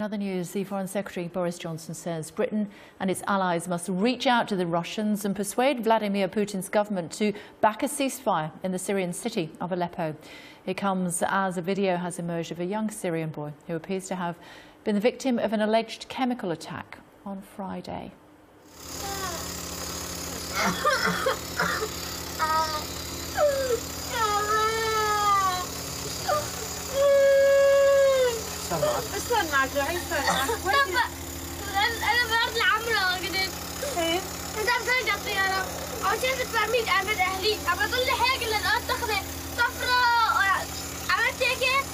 In other news, the Foreign Secretary Boris Johnson says Britain and its allies must reach out to the Russians and persuade Vladimir Putin's government to back a ceasefire in the Syrian city of Aleppo. It comes as a video has emerged of a young Syrian boy who appears to have been the victim of an alleged chemical attack on Friday. استنى راح يستنى انا برد العمره قلت ايه انت بترجع الطياره عشان تفهمين ابد اهلي ابى اضل هيك للقط تاخذي صفراء عملت هيك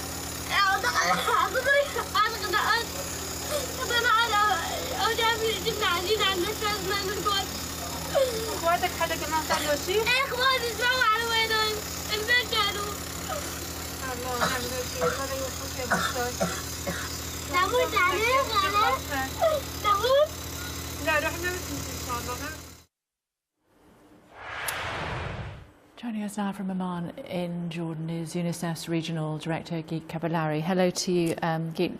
صدري انا خذنا على جبنا عزيز عن نفس من الكويت اخواتك حدا كمان صار له شيء؟ ايه اخواتي اسمعوا على وينهم البيت كانوا الله نعمل شيء هذا يوفقك يا بستان نموت عليه نموت لا رحنا ان شاء الله. Joining us now from Amman in Jordan is UNICEF's Regional Director, Geet Kabulari. Hello to you, Geet.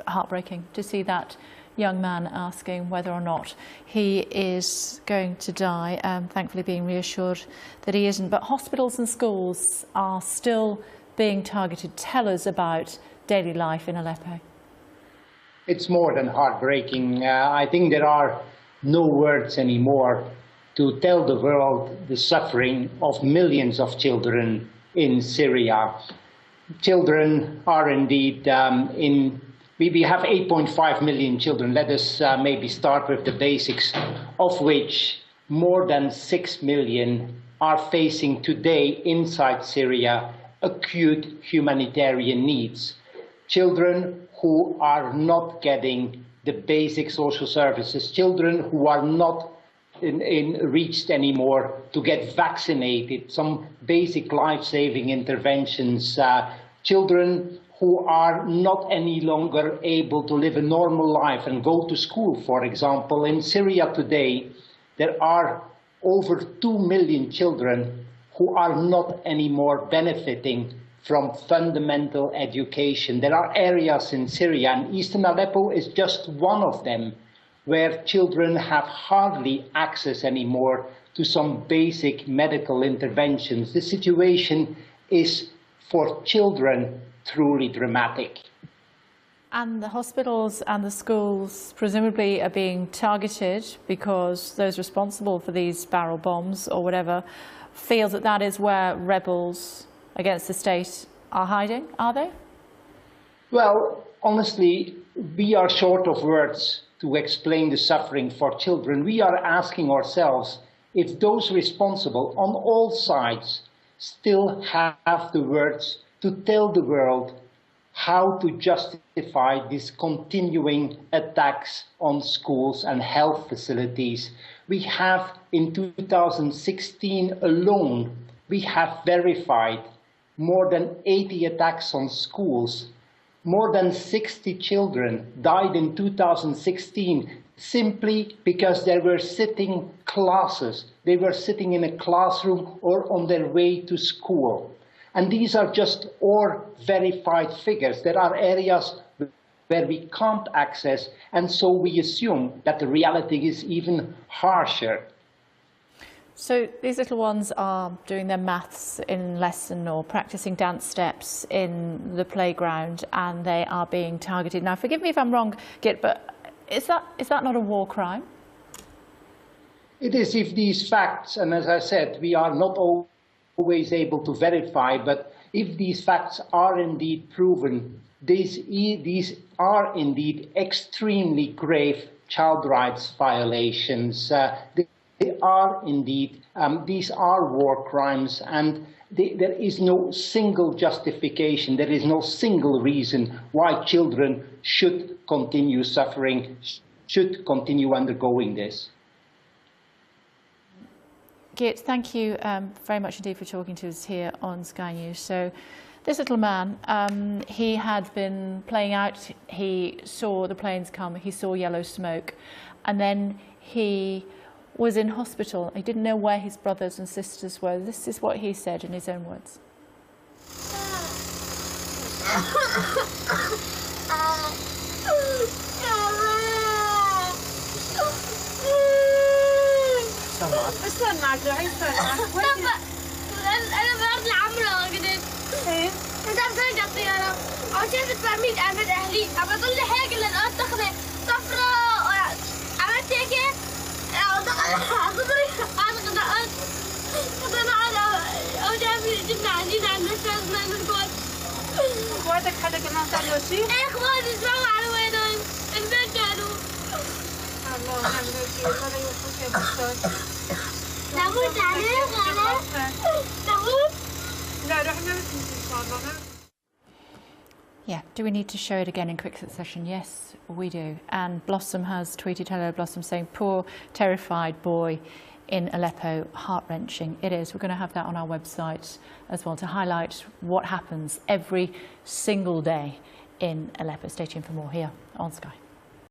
Heartbreaking to see that young man asking whether or not he is going to die, thankfully being reassured that he isn't. But hospitals and schools are still being targeted. Tell us about daily life in Aleppo. It's more than heartbreaking. I think there are no words anymore to tell the world the suffering of millions of children in Syria. Children are indeed we have 8.5 million children. Let us maybe start with the basics, of which more than 6 million are facing today inside Syria acute humanitarian needs. Children who are not getting the basic social services, children who are not reached anymore to get vaccinated, some basic life-saving interventions, children who are not any longer able to live a normal life and go to school, for example. In Syria today, there are over 2 million children who are not anymore benefiting from fundamental education. There are areas in Syria, and Eastern Aleppo is just one of them, where children have hardly access anymore to some basic medical interventions. The situation is, for children, truly dramatic. And the hospitals and the schools presumably are being targeted because those responsible for these barrel bombs or whatever feel that that is where rebels against the state are hiding, are they? Well, honestly, we are short of words to explain the suffering for children. We are asking ourselves if those responsible on all sides still have the words to tell the world how to justify these continuing attacks on schools and health facilities. We have, in 2016 alone, we have verified more than 80 attacks on schools. More than 60 children died in 2016 simply because they were sitting classes. They were sitting in a classroom or on their way to school. And these are just all verified figures. There are areas where we can't access, and so we assume that the reality is even harsher. So these little ones are doing their maths in lesson or practicing dance steps in the playground, and they are being targeted. Now, forgive me if I'm wrong, Git, but is that not a war crime? It is, if these facts, and as I said, we are not always able to verify, but if these facts are indeed proven, these are indeed extremely grave child rights violations. They are indeed, these are war crimes, and there is no single justification, there is no single reason why children should continue suffering, should continue undergoing this. Geert, thank you very much indeed for talking to us here on Sky News. So this little man, he had been playing out, he saw the planes come, he saw yellow smoke, and then he was in hospital. He didn't know where his brothers and sisters were. This is what he said in his own words. استنى عقلي استنى. طب انا برد العمرة قدرت. ايه؟ انت بترجع الطيارة. او شافت برميل اعمل اهلي. ابى اضل حاجة للقط تاخذ صفراء. عملت هيك. صدري دقت. انا على او جابني جبنا عندنا عند الناس من الكويت. اخواتك حدا كمان صار له شيء؟ ايه اخواني اسمعوا على وينهم. البيت كانوا. الله نعمل هيك ولا يوفقك يا بستان. نموت عليه خلاص. نموت. لا رح نموت ان شاء الله. Yeah, do we need to show it again in quick succession? Yes, we do. And Blossom has tweeted, hello Blossom, saying, poor, terrified boy in Aleppo, heart-wrenching. It is. We're going to have that on our website as well to highlight what happens every single day in Aleppo. Stay tuned for more here on Sky.